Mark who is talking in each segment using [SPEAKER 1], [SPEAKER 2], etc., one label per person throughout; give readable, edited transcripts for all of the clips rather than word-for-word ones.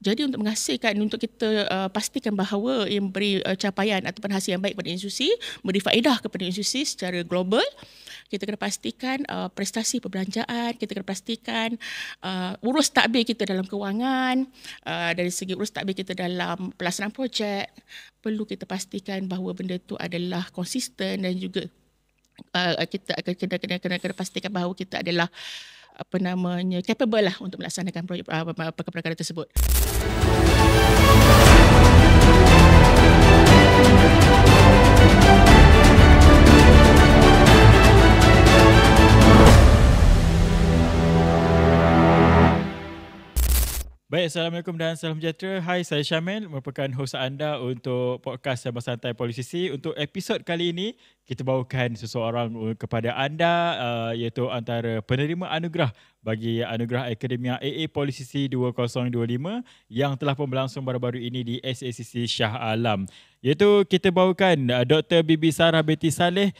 [SPEAKER 1] Jadi untuk menghasilkan, untuk kita pastikan bahawa ia memberi capaian ataupun hasil yang baik kepada institusi, memberi faedah kepada institusi secara global, kita kena pastikan prestasi perbelanjaan, kita kena pastikan urus takbir kita dalam kewangan, dari segi urus takbir kita dalam pelaksanaan projek, perlu kita pastikan bahawa benda itu adalah konsisten dan juga kita akan kena pastikan bahawa kita adalah capable lah untuk melaksanakan projek perkara-perkara tersebut.
[SPEAKER 2] Baik, Assalamualaikum dan salam sejahtera. Hai, saya Syamil, merupakan hos anda untuk podcast Sembang Santai Politisi. Untuk episod kali ini, kita bawakan seseorang kepada anda, iaitu antara penerima anugerah bagi Anugerah Akademia AA Politisi 2025 yang telah pun berlangsung baru-baru ini di SACC Shah Alam. Iaitu kita bawakan Dr. Bibi Sarah Betty Saleh,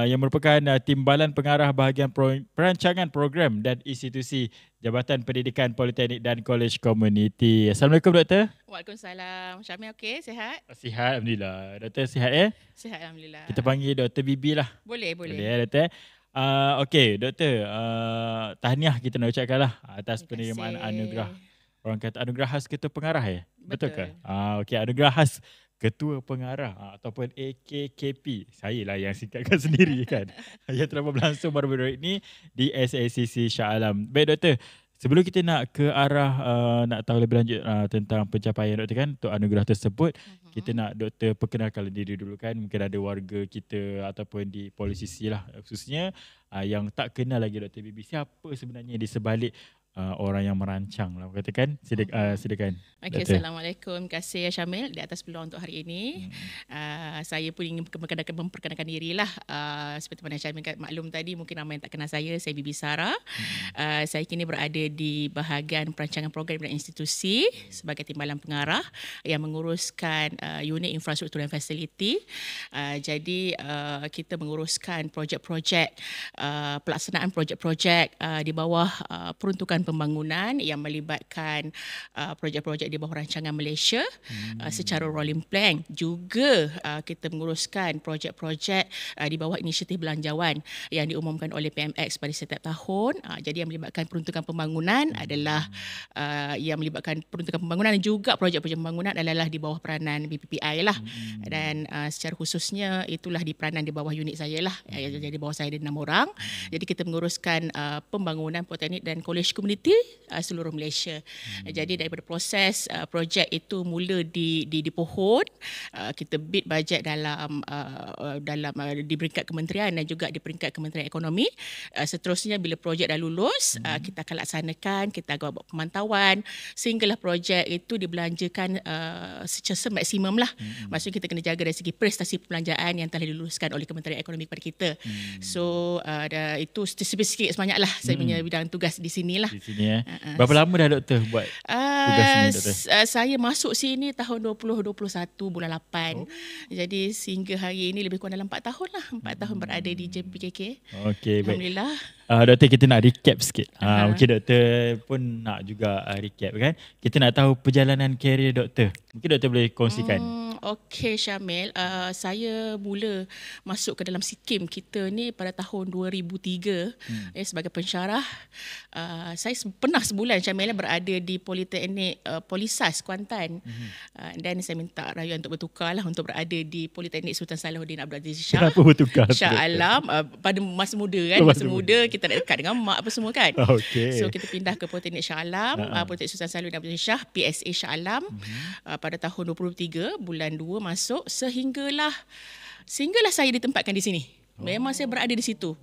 [SPEAKER 2] yang merupakan Timbalan Pengarah Bahagian Perancangan Program dan Institusi Jabatan Pendidikan Politeknik dan Kolej Komuniti. Assalamualaikum, Doktor.
[SPEAKER 1] Waalaikumsalam. Syamil okey? Sihat?
[SPEAKER 2] Sihat, Alhamdulillah. Doktor sihat ya?
[SPEAKER 1] Sihat, Alhamdulillah.
[SPEAKER 2] Kita panggil Dr. Bibi lah.
[SPEAKER 1] Boleh.
[SPEAKER 2] Boleh ya, Doktor? Okey, Doktor. Tahniah kita nak ucapkan lah atas penerimaan anugerah. Orang kata anugerah khas Ketua Pengarah ya? Betul ke? Okey, anugerah khas Ketua Pengarah ataupun AKKP. Saya lah yang singkatkan sendiri kan. Yang telah berlangsung baru-baru ini di SACC Shah Alam. Baik, Doktor. Sebelum kita nak ke arah nak tahu lebih lanjut tentang pencapaian Doktor kan untuk anugerah tersebut, kita nak Doktor perkenalkan diri dulu kan. Mungkin ada warga kita ataupun di Politisi lah khususnya yang tak kenal lagi Dr. Bibi. Siapa sebenarnya di sebalik orang yang merancang lah katakan. Silakan.
[SPEAKER 1] Okey, Assalamualaikum. Terima kasih Syamil di atas peluang untuk hari ini. Saya pun ingin memperkenalkan dirilah. Seperti mana Syamil maklum tadi, mungkin ramai yang tak kenal saya Bibi Sarah. Saya kini berada di bahagian perancangan program dan institusi sebagai Timbalan Pengarah yang menguruskan unit infrastruktur dan fasiliti. Jadi kita menguruskan projek-projek, pelaksanaan projek-projek di bawah peruntukan pembangunan yang melibatkan projek-projek di bawah rancangan Malaysia secara rolling plan. Juga kita menguruskan projek-projek di bawah inisiatif belanjawan yang diumumkan oleh PMX pada setiap tahun. Jadi yang melibatkan peruntukan pembangunan adalah yang melibatkan peruntukan pembangunan dan juga projek-projek pembangunan adalah di bawah peranan BPPI lah. Dan secara khususnya itulah di peranan di bawah unit saya lah. Jadi di bawah saya ada 6 orang. Jadi kita menguruskan pembangunan politeknik dan kolej komuniti seluruh Malaysia. Jadi daripada proses projek itu mula di pohon, kita bid bajet dalam di peringkat kementerian dan juga di peringkat Kementerian Ekonomi. Seterusnya bila projek dah lulus, kita akan laksanakan, kita akan buat pemantauan sehinggalah projek itu dibelanjakan secara maksimum lah. Maksudnya kita kena jaga dari segi prestasi perbelanjaan yang telah diluluskan oleh Kementerian Ekonomi kepada kita. So itu sikit sebanyak lah saya punya bidang tugas di sini lah.
[SPEAKER 2] Di sini ya. Berapa lama dah Doktor buat tugas ni, Doktor?
[SPEAKER 1] Saya masuk sini tahun 2021 bulan 8. Jadi sehingga hari ini lebih kurang dalam 4 tahun lah. 4 tahun berada di JPKK.
[SPEAKER 2] Okey, baik.
[SPEAKER 1] Alhamdulillah.
[SPEAKER 2] Doktor, kita nak recap sikit. Mungkin Doktor pun nak juga recap kan. Kita nak tahu perjalanan karier Doktor. Mungkin Doktor boleh kongsikan.
[SPEAKER 1] Okey Syamil, saya mula masuk ke dalam SIKIM kita ni pada tahun 2003 sebagai pensyarah. Saya pernah sebulan Syamil berada di Politeknik Polisas Kuantan. Dan saya minta rayuan untuk bertukar lah untuk berada di Politeknik Sultan Salahuddin Abdul Aziz Shah.
[SPEAKER 2] Kenapa bertukar?
[SPEAKER 1] Shah Alam pada masa muda kan. Masa muda kita nak dekat dengan mak apa semua kan.
[SPEAKER 2] Okay.
[SPEAKER 1] So kita pindah ke Politeknik Shah Alam, Politeknik Sultan Salahuddin Abdul Aziz Shah, PSA Shah Alam pada tahun 2023 bulan 2 masuk sehinggalah saya ditempatkan di sini. Memang saya berada di situ.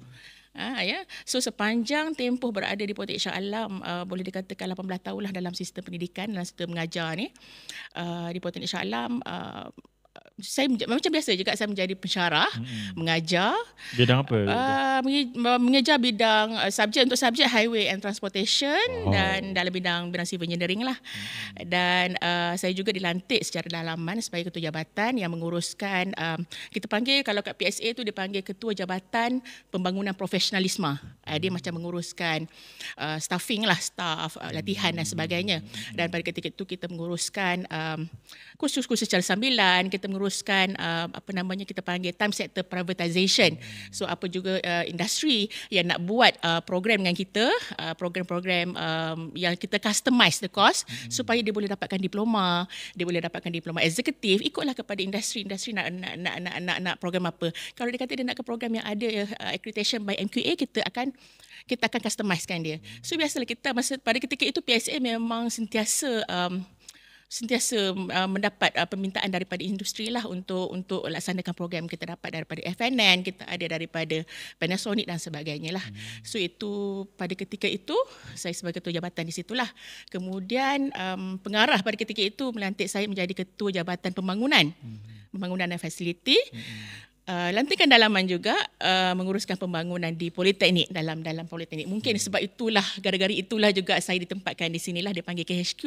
[SPEAKER 1] So sepanjang tempoh berada di Politeknik Shah Alam, boleh dikatakan 18 tahun lah dalam sistem pendidikan, dalam sistem mengajar ni. Di Politeknik Shah Alam saya macam biasa juga, saya menjadi pensyarah, mengajar.
[SPEAKER 2] Bidang apa?
[SPEAKER 1] Mengejar bidang subjek highway and transportation dan dalam bidang civil engineering lah. Dan saya juga dilantik secara dalaman sebagai ketua jabatan yang menguruskan, kita panggil kalau kat PSA tu dipanggil ketua jabatan pembangunan profesionalisme. Dia macam menguruskan staffing lah, staff, latihan dan sebagainya. Dan pada ketika itu kita menguruskan kursus-kursus secara sambilan, kita menguruskan kita panggil time sector privatisation. So apa juga industri yang nak buat program dengan kita, program-program yang kita customize the cost supaya dia boleh dapatkan diploma, dia boleh dapatkan diploma eksekutif, ikutlah kepada industri nak program apa. Kalau dia kata dia nak ke program yang ada accreditation by MQA, kita akan customizekan dia. So biasalah kita pada ketika itu PSA memang sentiasa mendapat permintaan daripada industri lah untuk laksanakan program. Kita dapat daripada FNN, kita ada daripada Panasonic dan sebagainya lah. So itu pada ketika itu saya sebagai ketua jabatan di situlah. Kemudian pengarah pada ketika itu melantik saya menjadi ketua jabatan pembangunan dan fasiliti. Lantikan dalaman juga menguruskan pembangunan di Politeknik, dalam Politeknik. Mungkin sebab itulah, gara-gara itulah juga saya ditempatkan di sinilah, dipanggil KHQ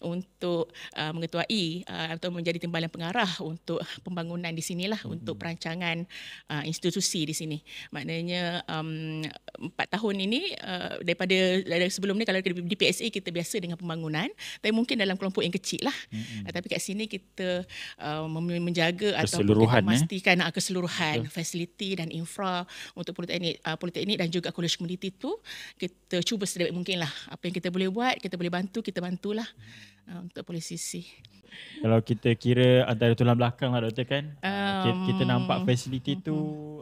[SPEAKER 1] untuk mengetuai atau menjadi timbalan pengarah untuk pembangunan di sinilah, untuk perancangan institusi di sini. Maknanya 4 tahun ini daripada sebelum ni kalau di PSA kita biasa dengan pembangunan, tapi mungkin dalam kelompok yang kecil lah. Tapi kat sini kita menjaga atau memastikan keseluruhan fasiliti dan infra untuk politeknik dan juga kolej komuniti tu kita cuba sedapat mungkin lah. Apa yang kita boleh buat, kita boleh bantu, kita bantulah untuk polisisi.
[SPEAKER 2] Kalau kita kira antara tulang belakang lah doktor kan, kita nampak fasiliti tu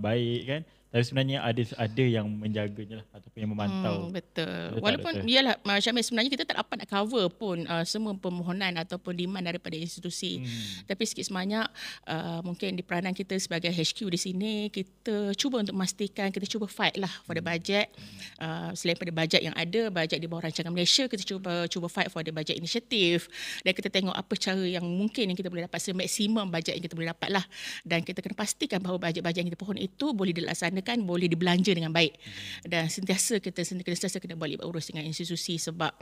[SPEAKER 2] baik kan, tapi sebenarnya ada yang menjaganya lah ataupun yang memantau.
[SPEAKER 1] Betul. Walaupun iyalah Syamil, sebenarnya kita tak dapat nak cover pun semua permohonan ataupun demand daripada institusi. Tapi sikit sebanyak mungkin di peranan kita sebagai HQ di sini, kita cuba untuk memastikan, kita cuba fight lah for the budget. Selain pada bajet yang ada, bajet di bawah rancangan Malaysia, kita cuba fight for the budget inisiatif. Dan kita tengok apa cara yang mungkin yang kita boleh dapat semaksimum bajet yang kita boleh dapat lah. Dan kita kena pastikan bahawa bajet-bajet yang kita pohon itu boleh dilaksanakan, boleh dibelanja dengan baik. Dan sentiasa kita kena balik urus dengan institusi, sebab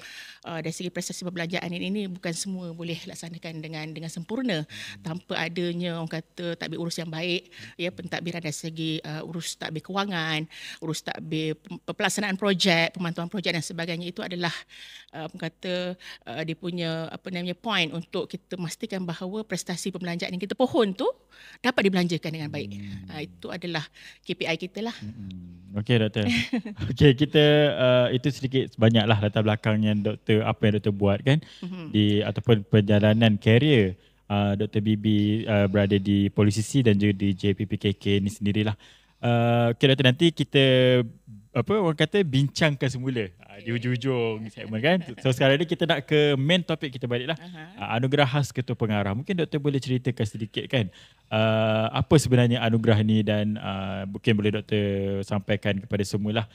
[SPEAKER 1] dari segi prestasi perbelanjaan ini bukan semua boleh laksanakan dengan sempurna tanpa adanya orang kata tadbir urus yang baik, ya, pentadbiran dari segi urus tadbir kewangan, urus tadbir pelaksanaan projek, pemantauan projek dan sebagainya. Itu adalah dia punya point untuk kita memastikan bahawa prestasi perbelanjaan yang kita pohon tu dapat dibelanjakan dengan baik. Itu adalah KPI kita lah.
[SPEAKER 2] Okey doktor. Okey, kita itu sedikit banyaklah latar belakangnya doktor, apa yang doktor buat kan di ataupun perjalanan karier Dr. Bibi berada di Polisisi dan juga di JPPKK ni sendirilah. Okey doktor, nanti kita orang kata bincangkan semula di hujung-hujung segmen kan. So sekarang ni kita nak ke main topik kita baliklah. Anugerah khas Ketua Pengarah. Mungkin doktor boleh ceritakan sedikit kan apa sebenarnya anugerah ni, dan mungkin boleh doktor sampaikan kepada semualah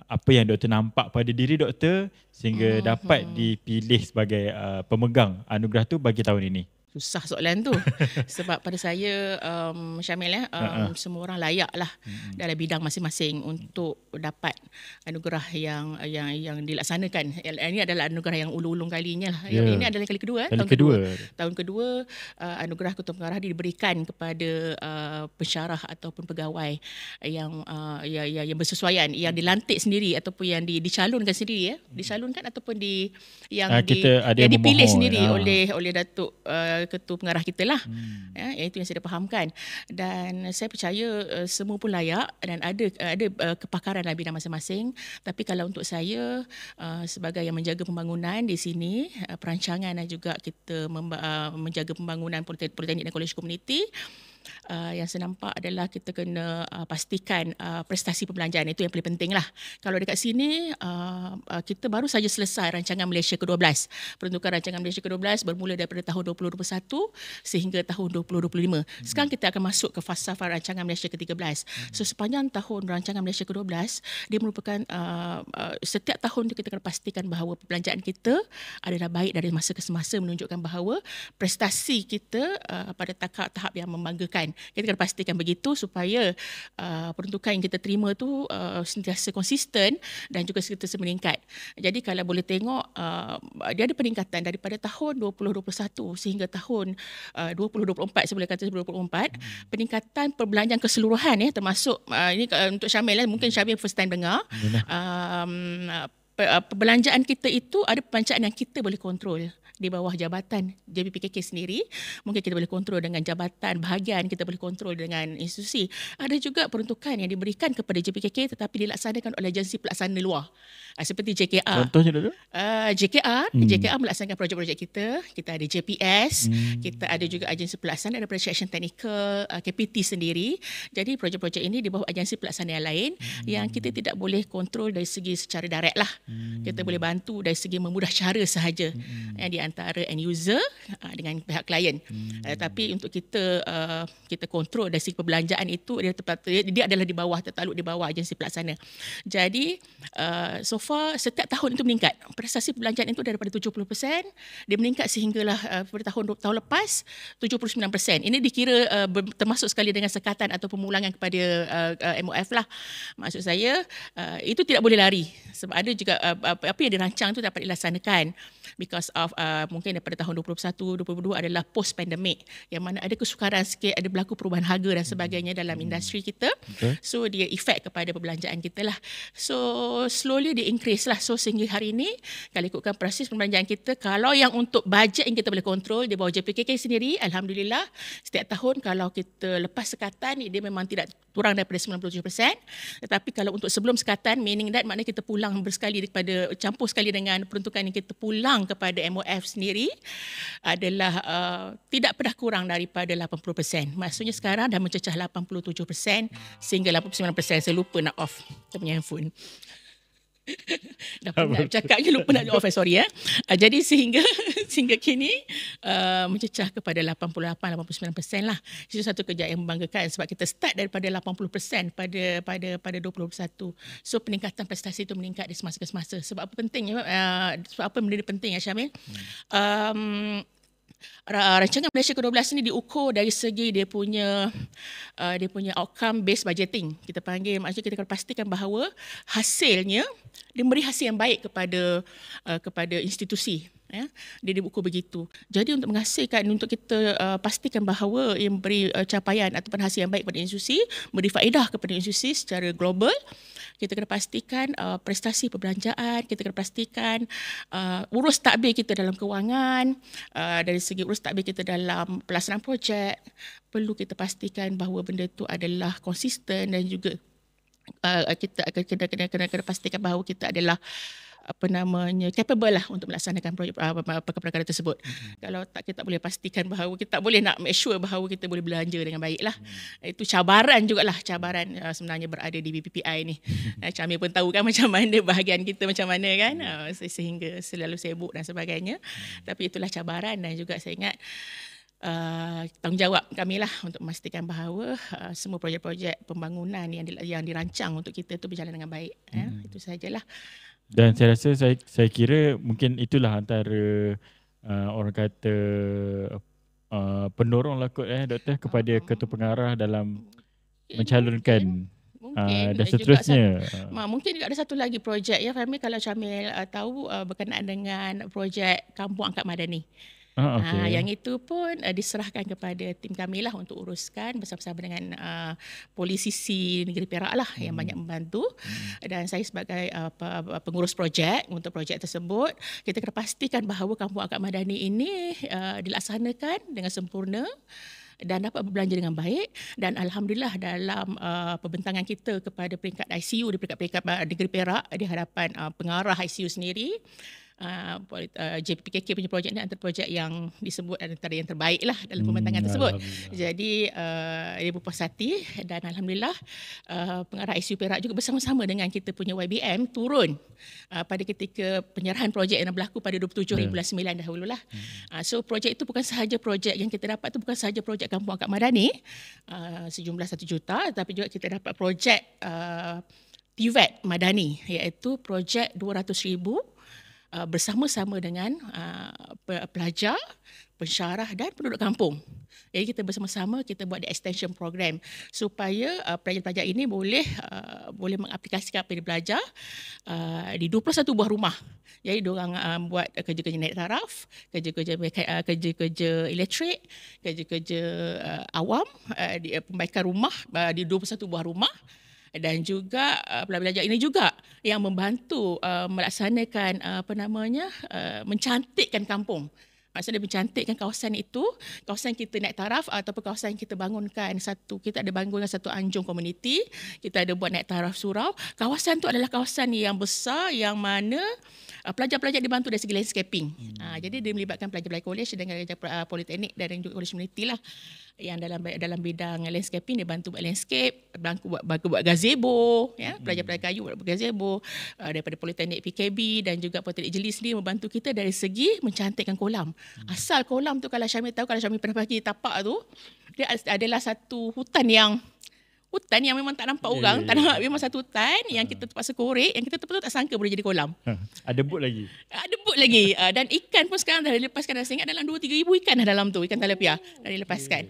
[SPEAKER 2] apa yang doktor nampak pada diri doktor sehingga dapat dipilih sebagai pemegang anugerah tu bagi tahun ini.
[SPEAKER 1] Susah soalan tu. Sebab pada saya Syamil semua orang layak lah dalam bidang masing-masing untuk dapat anugerah yang dilaksanakan. Ini adalah anugerah yang ulung-ulung kalinya lah. Ini adalah kali kedua. Tahun kedua anugerah Ketua Pengarah diberikan kepada pensyarah ataupun pegawai yang bersesuaian, yang dilantik sendiri ataupun yang dicalonkan sendiri, dicalonkan ataupun yang dipilih sendiri oleh Datuk Ketua Pengarah kita lah. Itu yang saya fahamkan. Dan saya percaya semua pun layak dan ada kepakaran dalam bidang masing-masing. Tapi kalau untuk saya sebagai yang menjaga pembangunan di sini, perancangan dan juga kita menjaga pembangunan politeknik dan kolej komuniti, Yang saya nampak adalah kita kena pastikan prestasi perbelanjaan itu yang paling penting lah. Kalau dekat sini kita baru saja selesai rancangan Malaysia ke-12. Peruntukan rancangan Malaysia ke-12 bermula daripada tahun 2021 sehingga tahun 2025. Sekarang kita akan masuk ke fasa rancangan Malaysia ke-13. So sepanjang tahun rancangan Malaysia ke-12, dia merupakan setiap tahun kita kena pastikan bahawa perbelanjaan kita adalah baik dari masa ke semasa, menunjukkan bahawa prestasi kita pada tahap yang membanggakan. Kita kena pastikan begitu supaya peruntukan yang kita terima tu sentiasa konsisten dan juga sentiasa meningkat. Jadi kalau boleh tengok dia ada peningkatan daripada tahun 2021 sehingga tahun 2024, saya boleh kata 2024, peningkatan perbelanjaan keseluruhan termasuk ini untuk Syamil mungkin Syamil first time dengar. Perbelanjaan kita itu ada perbelanjaan yang kita boleh kontrol di bawah jabatan JPKK sendiri. Mungkin kita boleh kontrol dengan jabatan bahagian, kita boleh kontrol dengan institusi. Ada juga peruntukan yang diberikan kepada JPKK tetapi dilaksanakan oleh agensi pelaksana luar. Seperti JKR.
[SPEAKER 2] Contohnya dulu?
[SPEAKER 1] JKR melaksanakan projek-projek kita. Kita ada JPS, kita ada juga agensi pelaksana daripada Section Technical, KPT sendiri. Jadi projek-projek ini di bawah agensi pelaksana yang lain yang kita tidak boleh kontrol dari segi secara direct lah. Kita boleh bantu dari segi memudah cara sahaja yang di antara end user dengan pihak klien. Tapi untuk kita kontrol dari segi perbelanjaan itu dia adalah di bawah, tertakluk di bawah agensi pelaksana. Jadi so far setiap tahun itu meningkat. Prestasi perbelanjaan itu daripada 70%, dia meningkat sehinggalah pada tahun lepas 79%. Ini dikira termasuk sekali dengan sekatan atau pemulangan kepada MOF lah. Maksud saya itu tidak boleh lari sebab ada juga apa yang dirancang itu dapat dilaksanakan because of mungkin daripada tahun 2021, 2022 adalah post pandemic yang mana ada kesukaran sikit, ada berlaku perubahan harga dan sebagainya dalam industri kita. So dia efek kepada perbelanjaan kita lah. So slowly dia increase lah. So sehingga hari ini kalau ikutkan proses perbelanjaan kita, kalau yang untuk bajet yang kita boleh kontrol di bawah JPKK sendiri, alhamdulillah setiap tahun kalau kita lepas sekatan dia memang tidak kurang daripada 97%. Tetapi kalau untuk sebelum sekatan, meaning that maknanya kita pulang bersekali daripada campur sekali dengan peruntukan yang kita pulang kepada MOF sendiri adalah tidak pernah kurang daripada 80%. Maksudnya sekarang dah mencecah 87% sehingga 89%. Saya lupa nak off kita punya handphone. Dah penat cakapnya lupa nak off, sorry Jadi sehingga kini mencecah kepada 88-89% lah. Itu satu kerja yang membanggakan sebab kita start daripada 80% pada 2021. So peningkatan prestasi itu meningkat di semasa ke semasa. Sebab apa pentingnya? Sebab apa benda penting Syamil? Rancangan Malaysia ke-12 ini diukur dari segi dia punya outcome based budgeting. Kita panggil, maksudnya kita akan pastikan bahawa hasilnya dia memberi hasil yang baik kepada institusi. Dia diukur begitu. Jadi untuk menghasilkan, untuk kita pastikan bahawa ia memberi capaian ataupun hasil yang baik kepada institusi, memberi faedah kepada institusi secara global, kita kena pastikan prestasi perbelanjaan, kita kena pastikan urus tadbir kita dalam kewangan, dari segi urus tadbir kita dalam pelaksanaan projek, perlu kita pastikan bahawa benda itu adalah konsisten dan juga kita kena pastikan bahawa kita adalah capable lah untuk melaksanakan perkara-perkara tersebut. Kalau tak, kita boleh pastikan bahawa kita tak boleh nak make sure bahawa kita boleh belanja dengan baik lah. Itu cabaran jugalah, cabaran sebenarnya berada di BPPI ni. Camil pun tahu kan macam mana bahagian kita macam mana kan, sehingga selalu sibuk dan sebagainya. Tapi itulah cabaran dan juga saya ingat tanggungjawab kami lah untuk memastikan bahawa semua projek-projek pembangunan yang dirancang untuk kita itu berjalan dengan baik. Itu sajalah.
[SPEAKER 2] Dan saya rasa saya kira mungkin itulah antara orang kata pendorong lah kot Doktor kepada ketua pengarah dalam mencalonkan dan seterusnya.
[SPEAKER 1] Mungkin juga ada satu lagi projek Fahmi, kalau Syamil tahu berkenaan dengan projek Kampung Angkat Madani. Yang itu pun diserahkan kepada tim kami lah untuk uruskan bersama-sama dengan polisisi negeri Perak lah yang banyak membantu. Dan saya sebagai pengurus projek untuk projek tersebut, kita kena pastikan bahawa Kampung Angkat Madani ini dilaksanakan dengan sempurna dan dapat berbelanja dengan baik. Dan alhamdulillah dalam pembentangan kita kepada peringkat ICU di peringkat negeri Perak di hadapan pengarah ICU sendiri, JPKK punya projek ni antara projek yang disebut antara yang terbaik lah dalam pembentangan tersebut. Jadi dia berpuas hati dan alhamdulillah pengarah ISU Perak juga bersama-sama dengan kita punya YBM turun pada ketika penyerahan projek yang berlaku pada 27 bulan 9 dahululah. So projek itu bukan sahaja projek yang kita dapat, itu bukan sahaja projek Kampung Akad Madani sejumlah 1 juta, tapi juga kita dapat projek TVET Madani, iaitu projek 200,000 bersama-sama dengan pelajar, pensyarah dan penduduk kampung. Jadi kita bersama-sama kita buat the extension program supaya pelajar-pelajar ini boleh mengaplikasikan apa yang dia belajar di 21 buah rumah. Jadi diorang buat kerja-kerja naik taraf, kerja-kerja elektrik, kerja-kerja awam, perbaikan rumah di 21 buah rumah. Dan juga pelajar ini juga yang membantu melaksanakan mencantikkan kampung. Maksudnya mencantikkan kawasan itu, kawasan kita naik taraf ataupun kawasan kita bangunkan kita ada bangunkan satu anjung komuniti, kita ada buat naik taraf surau. Kawasan itu adalah kawasan yang besar yang mana pelajar-pelajar dibantu dari segi landscaping. Jadi dia melibatkan pelajar-pelajar college dengan politeknik dan juga college community lah yang dalam bidang landscaping. Dia bantu buat landscape, buat gazebo, ya, pelajar-pelajar kayu buat gazebo daripada politeknik PKB dan juga politeknik Jeli sendiri membantu kita dari segi mencantikkan kolam. Asal kolam tu kalau Syamil tahu, kalau Syamil pernah pergi tapak tu, dia adalah satu hutan yang memang tak nampak orang, tak nampak, memang satu hutan yang kita terpaksa korek, yang kita betul-betul tak sangka boleh jadi kolam.
[SPEAKER 2] Ada but lagi.
[SPEAKER 1] Ada but lagi. Dan ikan pun sekarang dah dilepaskan, saya ingat dalam 2-3 ribu ikan dah dalam tu, ikan talapia dah dilepaskan.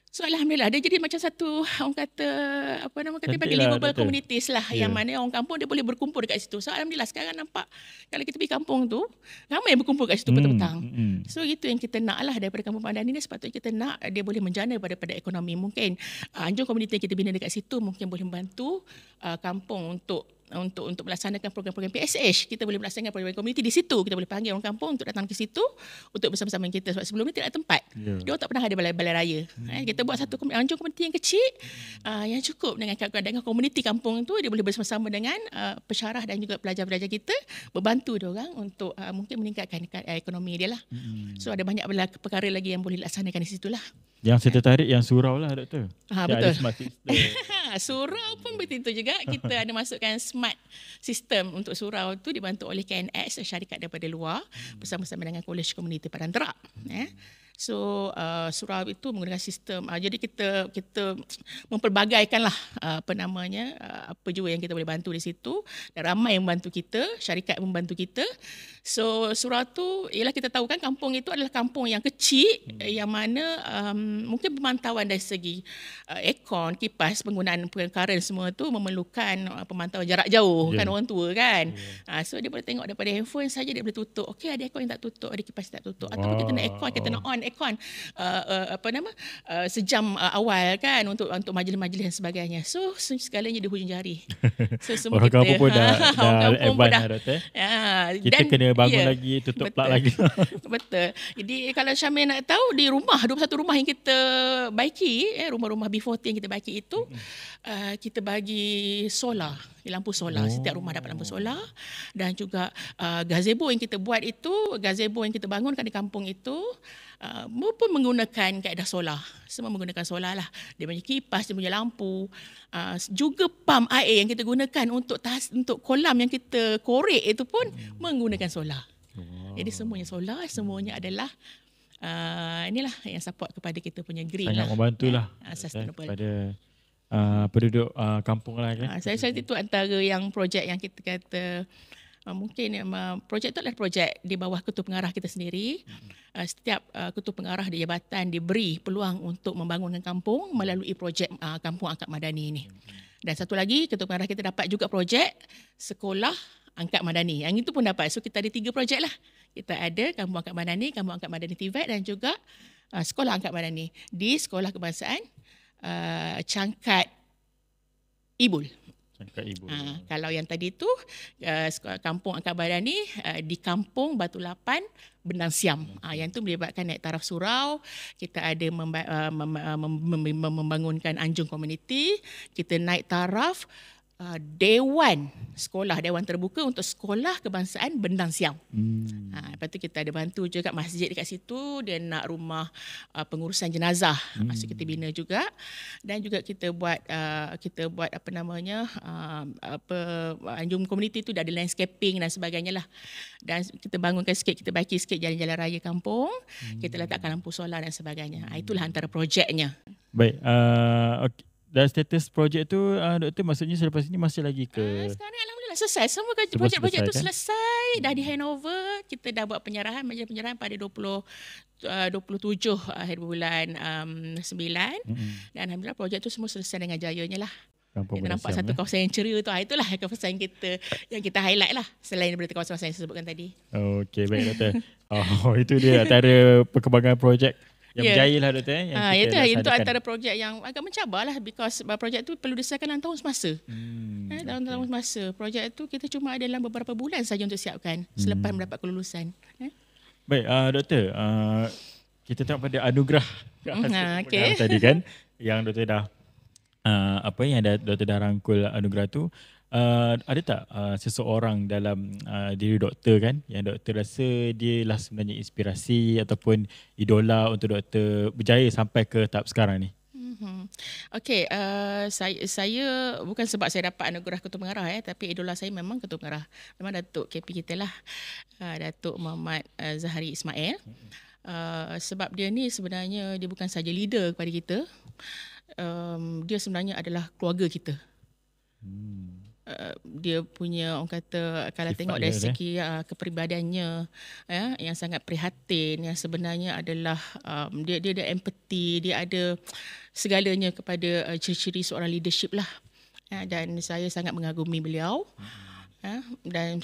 [SPEAKER 1] So alhamdulillah dia jadi macam satu orang kata bagi livable communities lah, yang mana orang kampung dia boleh berkumpul dekat situ. So alhamdulillah sekarang nampak kalau kita pergi kampung tu ramai yang berkumpul kat situ petang-petang. So itu yang kita nak lah daripada Kampung Madani ni. Sepatutnya kita nak dia boleh menjana pada ekonomi. Mungkin anjung komuniti yang kita bina dekat situ mungkin boleh membantu kampung untuk melaksanakan program-program PSH. Kita boleh melaksanakan program komuniti di situ. Kita boleh panggil orang kampung untuk datang ke situ untuk bersama-sama dengan kita. Sebab sebelum ni tidak ada tempat. Dia tak pernah ada balai raya. Kita buat satu anjung komuniti yang kecil yang cukup dengan komuniti kampung tu. Dia boleh bersama-sama dengan pensyarah dan juga pelajar-pelajar kita, membantu dia orang untuk mungkin meningkatkan ekonomi dia lah. So ada banyak perkara lagi yang boleh dilaksanakan di situ lah.
[SPEAKER 2] Yang saya tertarik yang surau lah, Doktor.
[SPEAKER 1] Betul. Surau pun begitu juga. Kita ada masukkan smart system untuk surau tu, dibantu oleh KNX, syarikat daripada luar, bersama-sama dengan College Community Padang Terak. So surau itu menggunakan sistem. Jadi kita mempelbagaikanlah apa jua yang kita boleh bantu di situ. Dan ramai yang membantu kita, syarikat membantu kita. So surau tu ialah kita tahu kan kampung itu adalah kampung yang kecil, yang mana mungkin pemantauan dari segi aircon, kipas, penggunaan current semua tu memerlukan pemantauan jarak jauh kan, orang tua kan. So dia boleh tengok daripada handphone saja, dia boleh tutup. Okey, ada aircon yang tak tutup, ada kipas yang tak tutup. Ataupun kita nak aircon, kita nak on aircon sejam awal kan untuk majlis-majlis dan sebagainya. So segalanya di hujung jari. So semua
[SPEAKER 2] orang kampung pun dah advance
[SPEAKER 1] dah.
[SPEAKER 2] Kita kena bangun lagi, tutup plug lagi.
[SPEAKER 1] Betul. Jadi kalau Syamil nak tahu, di rumah 21 rumah yang kita baiki, rumah-rumah B40 yang kita baiki itu, kita bagi solar, lampu solar. Setiap rumah dapat lampu solar. Dan juga gazebo yang kita buat itu, gazebo yang kita bangunkan di kampung itu pun menggunakan kaedah solar. Semua menggunakan solar lah. Dia punya kipas, dia punya lampu. Juga pam air yang kita gunakan untuk kolam yang kita korek itu pun menggunakan solar. Jadi semuanya solar, semuanya adalah inilah yang support kepada kita punya green.
[SPEAKER 2] Sangat membantulah
[SPEAKER 1] sustainable.
[SPEAKER 2] Pada penduduk kampung lah kan.
[SPEAKER 1] Saya rasa itu antara yang projek yang kita kata mungkin projek itu adalah projek di bawah ketua pengarah kita sendiri. Setiap ketua pengarah di jabatan diberi peluang untuk membangunkan kampung melalui projek Kampung Akad Madani ini. Dan satu lagi, ketua pengarah kita dapat juga projek sekolah Angkat Madani. Yang itu pun dapat. So kita ada 3 projek lah. Kita ada Kampung Angkat Madani, Kampung Angkat Madani TVET dan juga Sekolah Angkat Madani di Sekolah Kebangsaan Cangkat Ibul. Kalau yang tadi tu Kampung Angkat Madani di Kampung Batu Lapan, Benang Siam. Yang tu melibatkan naik taraf surau. Kita ada membangunkan anjung komuniti. Kita naik taraf Dewan sekolah, Dewan terbuka untuk sekolah kebangsaan Bendang Siau. Lepas tu kita ada bantu juga masjid dekat situ, dia nak rumah pengurusan jenazah. So kita bina juga, dan juga kita buat apa namanya anjung komuniti tu dah ada landscaping dan sebagainya lah. Dan kita bangunkan sikit, kita baiki sikit jalan-jalan raya kampung, kita letakkan lampu solar dan sebagainya. Itulah antara projeknya.
[SPEAKER 2] Baik, okay. Dan status projek tu Doktor, maksudnya selepas ini masih lagi ke?
[SPEAKER 1] Sekarang alhamdulillah selesai. Semua projek-projek tu selesai, dah di handover. Kita dah buat penyerahan, majlis penyerahan pada 27 akhir bulan 9. Dan alhamdulillah projek tu semua selesai dengan jayanya lah. Kita nampak satu kawasan yang ceria tu. Itulah kawasan kita yang kita highlight lah, selain daripada kawasan yang saya sebutkan tadi.
[SPEAKER 2] Okey, baik Doktor. Itu dia antara perkembangan projek yang berjaya lah Doktor.
[SPEAKER 1] Itu antara projek yang agak mencabar lah, because projek tu perlu disahkan dalam tahun semasa. Dalam tahun semasa. Projek tu kita cuma ada dalam beberapa bulan saja untuk siapkan selepas mendapat kelulusan.
[SPEAKER 2] Baik, Doktor. Kita tengok pada anugerah tadi kan, yang Doktor dah Doktor dah rangkul anugerah tu. Ada tak seseorang dalam diri Doktor kan, yang Doktor rasa dia lah sebenarnya inspirasi ataupun idola untuk Doktor berjaya sampai ke tahap sekarang ni?
[SPEAKER 1] Okey, saya bukan sebab saya dapat anugerah Ketua Pengarah tapi idola saya memang Ketua Pengarah. Memang Datuk KP kita lah, Datuk Muhammad Zahari Ismail. Sebab dia ni sebenarnya dia bukan saja leader kepada kita, dia sebenarnya adalah keluarga kita. Dia punya, orang kata, kalau tengok dari segi kepribadiannya yang sangat prihatin, yang sebenarnya adalah dia ada empathy, dia ada segalanya kepada ciri-ciri seorang leadership lah. Dan saya sangat mengagumi beliau. Dan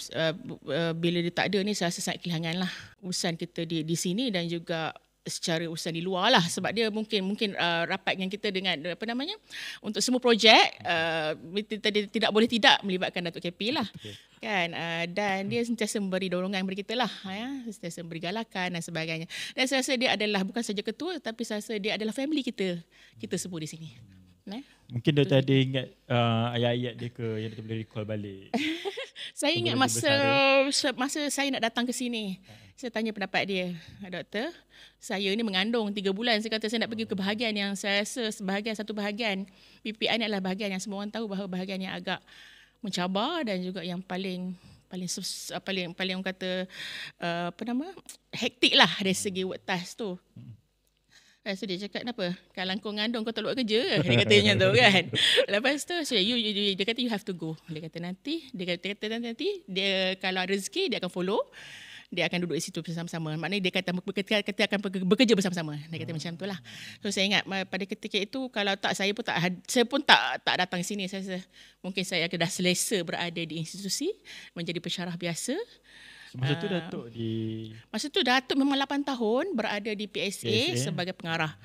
[SPEAKER 1] bila dia tak ada ni, saya rasa sangat kehilangan lah urusan kita di sini dan juga secara urusan di luar lah, sebab dia mungkin rapat dengan kita dengan apa namanya, untuk semua projek tidak boleh tidak melibatkan Datuk KP lah. Kan, dan dia sentiasa memberi dorongan kepada kita lah, sentiasa memberi galakan dan sebagainya. Dan saya rasa dia adalah bukan saja ketua, tapi saya rasa dia adalah family kita semua di sini.
[SPEAKER 2] Mungkin Doktor ada ingat ayat-ayat dia ke yang Doktor boleh recall balik?
[SPEAKER 1] Saya ingat masa saya nak datang ke sini, saya tanya pendapat dia, Doktor, saya ni mengandung 3 bulan, saya kata saya nak pergi ke bahagian yang saya rasa satu bahagian PPI ni adalah bahagian yang semua orang tahu bahawa bahagian yang agak mencabar dan juga yang paling orang kata hektik lah dari segi work task tu. So dia cakap, kenapa? Kalau kau ngandung kau tak buat kerja? Dia kata macam tu kan. Lepas tu dia kata you have to go. Dia kata nanti dia kalau rezeki dia akan follow. Dia akan duduk di situ bersama-sama. Maknanya dia kata kita akan bekerja bersama-sama. Dia kata macam tu lah. So saya ingat pada ketika itu, kalau tak saya pun tak datang sini. Mungkin saya dah selesa berada di institusi, menjadi pensyarah biasa.
[SPEAKER 2] Masa tu Datuk memang 8 tahun berada di PSA sebagai pengarah.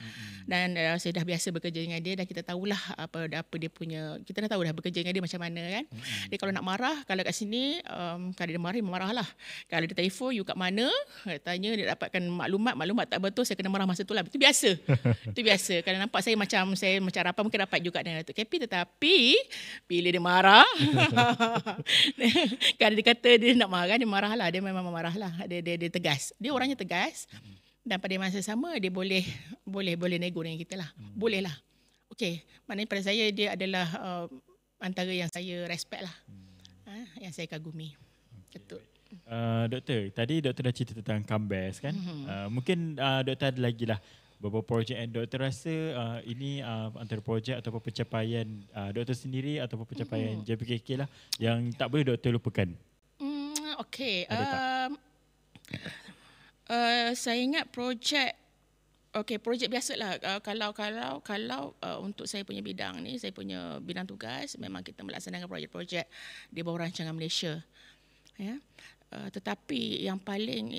[SPEAKER 2] Dan saya dah biasa bekerja dengan dia dan kita tahulah apa dia punya, kita dah tahu dah bekerja dengan dia macam mana kan. Dia kalau nak marah, kalau kat sini kalau dia marah lah. Kalau dia telefon, you kat mana? Tanya, dia dapatkan maklumat tak betul, saya kena marah masa tu lah. Itu biasa. Itu biasa. Kalau nampak saya macam rapat, mungkin rapat juga dengan Datuk KP, tetapi bila dia marah kalau dia kata dia nak marah, dia marah lah. Dia memang marah lah. Dia tegas. Dia orangnya tegas. Dan pada masa sama dia boleh nego dengan kita lah. Boleh lah. Okey. Maknanya pada saya dia adalah antara yang saya respect lah. Yang saya kagumi. Betul. Doktor, tadi Doktor dah cerita tentang Kambes kan. Mungkin Doktor ada lagi lah beberapa projek yang Doktor rasa ini antara projek ataupun pencapaian Doktor sendiri ataupun pencapaian JPKK lah yang tak boleh Doktor lupakan.
[SPEAKER 1] Okey. Saya ingat projek biasalah. Kalau untuk saya punya bidang ni, saya punya bidang tugas, memang kita melaksanakan projek-projek di bawah rancangan Malaysia. Ya. Tetapi yang paling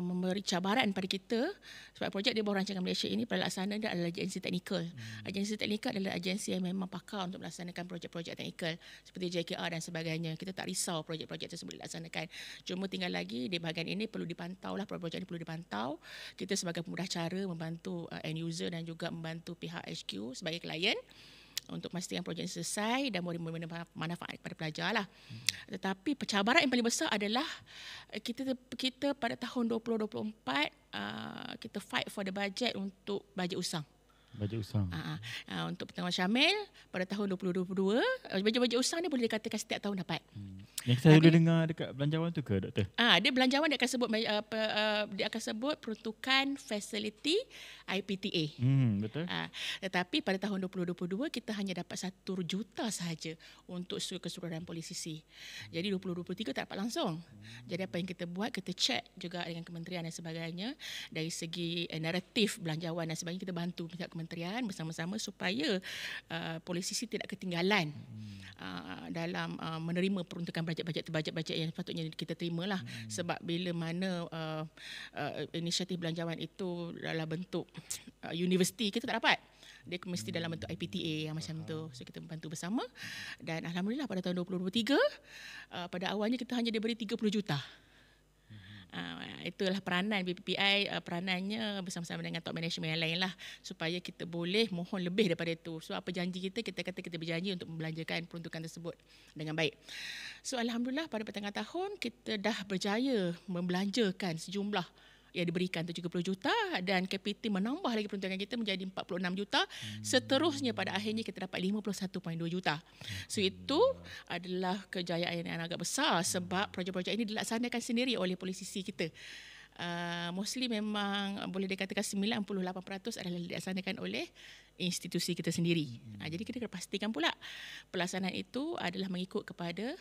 [SPEAKER 1] memberi cabaran pada kita, sebab projek di bawah rancangan Malaysia ini pelaksana dia adalah agensi teknikal. Agensi teknikal adalah agensi yang memang pakar untuk melaksanakan projek-projek teknikal seperti JKR dan sebagainya. Kita tak risau projek-projek tersebut dilaksanakan. Cuma tinggal lagi di bahagian ini perlu dipantau lah, projek ini perlu dipantau. Kita sebagai pemudah cara membantu end user dan juga membantu pihak HQ sebagai klien untuk memastikan projek ini selesai dan memberi manfaat kepada pelajar lah. Tetapi pencabaran yang paling besar adalah kita pada tahun 2024 kita fight for the budget untuk bajet usang.
[SPEAKER 2] Bajet usang.
[SPEAKER 1] Untuk Pertama Syamil pada tahun 2022, bajet usang ni boleh dikatakan setiap tahun dapat.
[SPEAKER 2] Yang saya boleh dengar dekat belanjawan tu ke, Doktor?
[SPEAKER 1] Dia belanjawan dia akan sebut peruntukan fasiliti IPTA.
[SPEAKER 2] Betul.
[SPEAKER 1] Tetapi pada tahun 2022 kita hanya dapat 1 juta sahaja untuk keseluruhan polisi. Jadi 2023 tak dapat langsung. Jadi apa yang kita buat, kita check juga dengan kementerian dan sebagainya dari segi naratif belanjawan dan sebagainya, kita bantu pihak kementerian bersama-sama supaya polisi tidak ketinggalan dalam menerima peruntukan bajet-bajet yang sepatutnya kita terimalah. Sebab bila mana inisiatif belanjawan itu dalam bentuk universiti, kita tak dapat. Dia mesti dalam bentuk IPTA yang macam tu. So kita membantu bersama dan alhamdulillah pada tahun 2023 pada awalnya kita hanya diberi 30 juta. Itulah peranan BPPI, peranannya bersama-sama dengan top management yang lain lah, supaya kita boleh mohon lebih daripada itu. So apa janji kita kata kita berjanji untuk membelanjakan peruntukan tersebut dengan baik. So alhamdulillah pada pertengahan tahun kita dah berjaya membelanjakan sejumlah yang diberikan tu 30 juta dan KPT menambah lagi peruntukan kita menjadi 46 juta. Seterusnya pada akhirnya kita dapat 51.2 juta. So itu adalah kejayaan yang agak besar sebab projek-projek ini dilaksanakan sendiri oleh polisi kita. Mostly memang boleh dikatakan 98% adalah dilaksanakan oleh institusi kita sendiri. Jadi kita kena pastikan pula pelaksanaan itu adalah mengikut kepada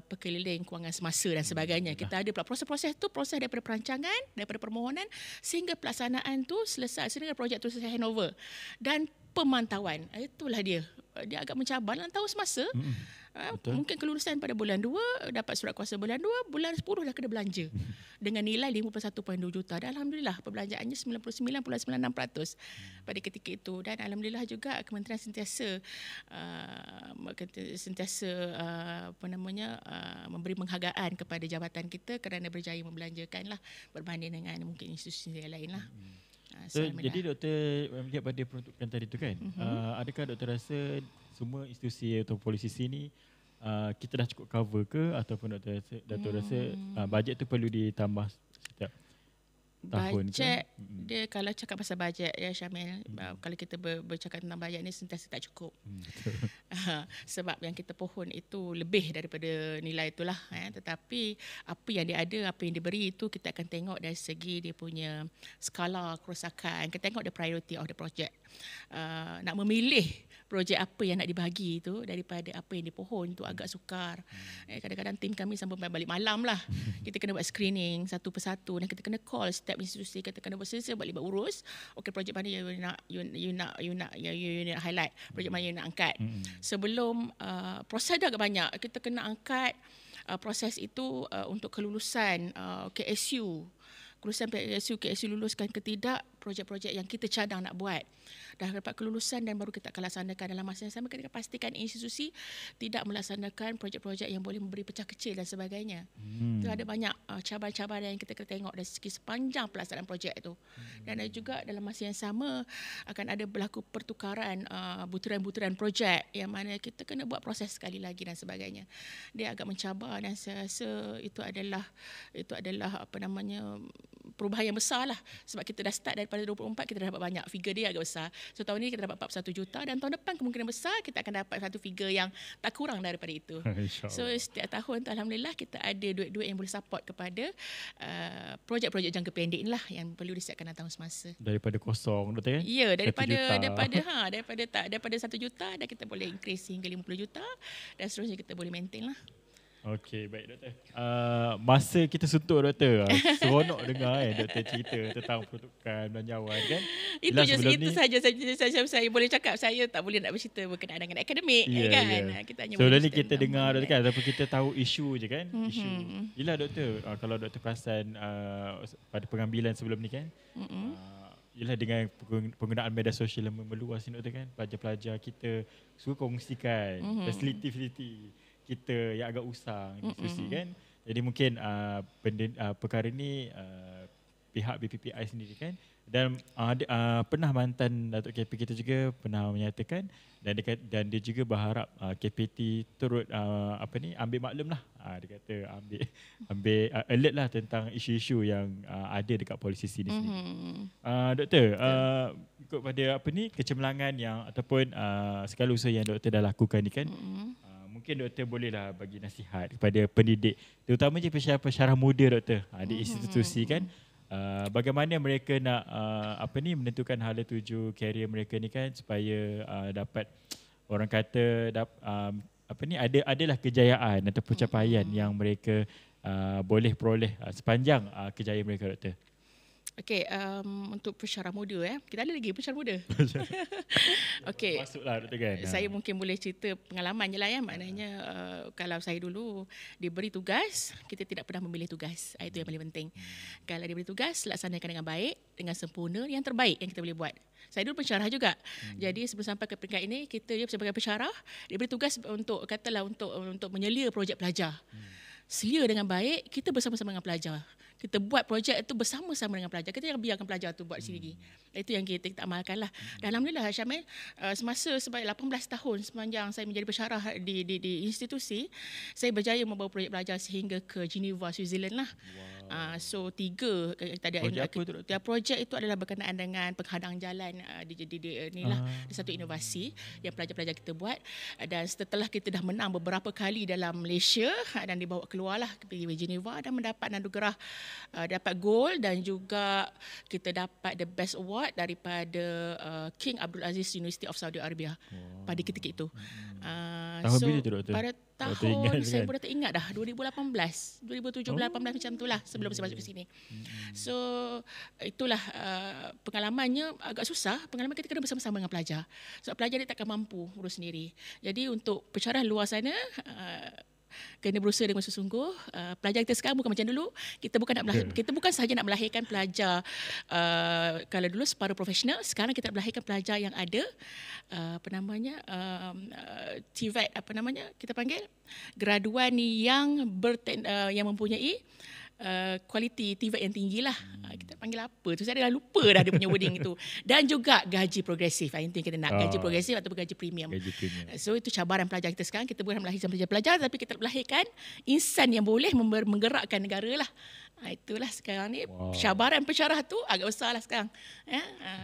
[SPEAKER 1] perkeliling kewangan semasa dan sebagainya. Kita ada pula proses-proses tu, proses daripada perancangan, daripada permohonan sehingga pelaksanaan tu selesai, sehingga projek tu selesai handover. Dan pemantauan, itulah dia agak mencabar dalam tahun semasa. Mungkin kelulusan pada bulan 2, dapat surat kuasa bulan 2, bulan 10 dah kena belanja dengan nilai 51.2 juta. Dan alhamdulillah perbelanjaannya 99.96% pada ketika itu. Dan alhamdulillah juga kementerian sentiasa memberi penghargaan kepada jabatan kita kerana berjaya membelanjakan lah berbanding dengan mungkin institusi yang lain lah.
[SPEAKER 2] So, jadi Doktor melihat pada peruntukan tadi tu kan, adakah Doktor rasa semua institusi atau polisi ni kita dah cukup cover ke, ataupun Doktor rasa bajet tu perlu ditambah setiap tahun
[SPEAKER 1] bajet ke? Dia kalau cakap pasal bajet ya Syamil, kalau kita bercakap tentang bajet ni sentiasa tak cukup. Sebab yang kita pohon itu lebih daripada nilai itulah. Tetapi apa yang dia ada, apa yang diberi itu kita akan tengok dari segi dia punya skala kerosakan. Kita tengok the priority of the project. Nak memilih projek apa yang nak dibagi itu daripada apa yang dipohon itu agak sukar. Kadang-kadang tim kami sampai balik malam lah. Kita kena buat screening satu persatu dan kita kena call setiap institusi, kita kena bersedia balik urus. Okey, projek mana you nak highlight, projek mana you nak angkat. Sebelum proses dah agak banyak, kita kena angkat proses itu untuk kelulusan KSU. Kelulusan KSU luluskan ke tidak projek-projek yang kita cadang nak buat. Dah dapat kelulusan dan baru kita akan laksanakan dalam masa yang sama. Kita pastikan institusi tidak melaksanakan projek-projek yang boleh memberi pecah kecil dan sebagainya. Itu ada banyak cabaran-cabaran yang kita kena tengok dari segi sepanjang pelaksanaan projek itu. Dan ada juga dalam masa yang sama akan ada berlaku pertukaran butiran-butiran projek yang mana kita kena buat proses sekali lagi dan sebagainya. Dia agak mencabar dan saya rasa itu adalah perubahan yang besar lah. Sebab kita dah start daripada 24, kita dah dapat banyak. Figure dia agak besar. So tahun ini kita dapat 41 juta dan tahun depan kemungkinan besar kita akan dapat satu figure yang tak kurang daripada itu. So setiap tahun alhamdulillah kita ada duit-duit yang boleh support kepada projek-projek jangka pendek lah yang perlu disiapkan dalam tahun semasa. Daripada
[SPEAKER 2] kosong, Doktor kan?
[SPEAKER 1] Ya, daripada 1 juta dan kita boleh increase hingga 50 juta dan seterusnya kita boleh maintain lah.
[SPEAKER 2] Okey, baik Doktor. Masa kita suntuk Doktor. Seronok dengar Doktor cerita tentang peruntukan belanjawan kan.
[SPEAKER 1] Itu saja saya boleh cakap. Saya tak boleh nak bercerita berkenaan dengan akademik kan. Kita hanya
[SPEAKER 2] sebelum ni kita dengar Doktor kan, ataupun kita tahu isu je kan. Isu. Yelah Doktor, kalau Doktor perasan pada pengambilan sebelum ni kan. Yelah dengan penggunaan media sosial yang meluas ni Doktor kan, pelajar-pelajar kita suka kongsikan fasiliti kita yang agak usang institusi kan. Jadi mungkin perkara ni pihak BPPI sendiri kan. Dan pernah mantan Datuk KP kita juga pernah menyatakan dan dia juga berharap KPT turut ambil maklum lah. Dia kata ambil alert lah tentang isu-isu yang ada dekat polisi sini sendiri. Doktor, ikut pada kecemerlangan yang ataupun segala usaha yang doktor dah lakukan ni kan, mungkin doktor bolehlah bagi nasihat kepada pendidik, terutamanya pensyarah muda doktor di institusi kan. Bagaimana mereka nak menentukan hala tuju karier mereka ni kan, supaya dapat orang kata adalah kejayaan atau pencapaian yang mereka boleh peroleh sepanjang kejayaan mereka doktor.
[SPEAKER 1] Okey, untuk pensyarah muda kita ada lagi pensyarah muda. Okey.
[SPEAKER 2] Masuklah doktor kan.
[SPEAKER 1] Saya mungkin boleh cerita pengalaman je lah maknanya kalau saya dulu diberi tugas, kita tidak pernah memilih tugas. Itu yang paling penting. Kalau diberi tugas, laksanakan dengan baik, dengan sempurna, yang terbaik yang kita boleh buat. Saya dulu pensyarah juga. Jadi sebelum sampai ke peringkat ini, kita sebagai pensyarah diberi tugas untuk untuk menyelia projek pelajar. Selia dengan baik, kita bersama-sama dengan pelajar. Kita buat projek itu bersama-sama dengan pelajar. Kita jangan biarkan pelajar tu buat sendiri. Itu yang kita amalkan lah. Dan alhamdulillah Syamil, semasa sebanyak 18 tahun sepanjang saya menjadi pensyarah di institusi, saya berjaya membawa projek pelajar sehingga ke Geneva, Switzerland lah. So 3 tadi projek itu adalah berkenaan dengan penghadang jalan di satu inovasi yang pelajar-pelajar kita buat. Dan setelah kita dah menang beberapa kali dalam Malaysia dan dibawa keluarlah ke Geneva dan mendapat anugerah, dapat gold, dan juga kita dapat the best award daripada King Abdul Aziz University of Saudi Arabia pada ketika itu.
[SPEAKER 2] Tahun bila tu doktor?
[SPEAKER 1] Pada tahun saya pun dah tak ingat dah, 2018, 2017, 2018 macam itulah sebelum saya masuk ke sini. So itulah pengalamannya agak susah. Pengalaman kita kena bersama-sama dengan pelajar. Sebab pelajar dia takkan mampu urus sendiri. Jadi untuk pensyarah luar sana, kena berusaha dengan sungguh-sungguh. Pelajar kita sekarang bukan macam dulu. Kita bukan sahaja nak melahirkan pelajar kalau dulu separuh profesional, sekarang kita nak melahirkan pelajar yang ada TVET, kita panggil graduan yang mempunyai kualiti TVET yang tinggi lah. Kita panggil apa tu, saya dah lupa dah dia punya wording itu. Dan juga gaji progresif. Itu yang kita nak, gaji progresif atau gaji premium. So itu cabaran pelajar kita sekarang. Kita bukan melahirkan pelajar, tapi kita melahirkan insan yang boleh menggerakkan negara lah. Itulah sekarang ni cabaran pensyarah tu agak besar lah sekarang.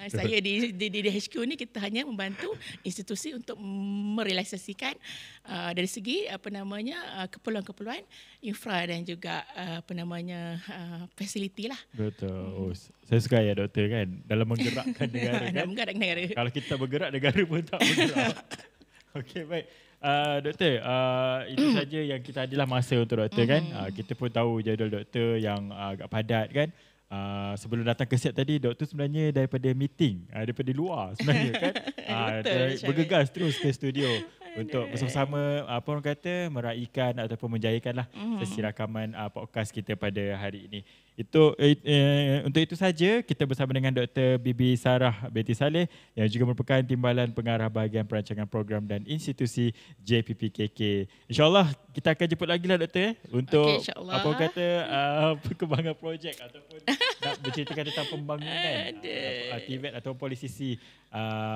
[SPEAKER 1] Saya di HQ ni kita hanya membantu institusi untuk merealisasikan dari segi keperluan-keperluan infra dan juga fasiliti lah.
[SPEAKER 2] Betul. Saya suka ya doktor kan, dalam menggerakkan negara kan.
[SPEAKER 1] Menggerakkan negara.
[SPEAKER 2] Kalau kita bergerak, negara pun tak bergerak. Okey, baik. Doktor, itu saja yang kita adalah masa untuk doktor kan. Kita pun tahu jadual doktor yang agak padat kan. Sebelum datang ke set tadi, doktor sebenarnya daripada meeting, daripada luar sebenarnya kan. Bergegas terus ke studio untuk bersama-sama meraihkan ataupun menjayakanlah sesi rakaman podcast kita pada hari ini. Untuk itu saja kita bersama dengan Dr. Bibi Sarah binti Saleh yang juga merupakan Timbalan Pengarah Bahagian Perancangan Program dan Institusi JPPKK. InsyaAllah kita akan jemput lagi lah doktor untuk perkembangan projek ataupun nak berceritakan tentang pembangunan TVET atau polisi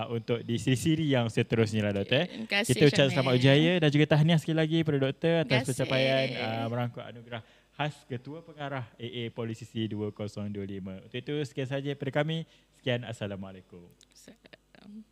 [SPEAKER 2] untuk di siri-siri yang seterusnya lah doktor. Kita ucap selamat berjaya dan juga tahniah sekali lagi pada doktor atas pencapaian merangkut anugerah khas Ketua Pengarah AA Polisi 2025. Untuk itu sekian sahaja daripada kami. Sekian, Assalamualaikum.
[SPEAKER 1] Assalamualaikum.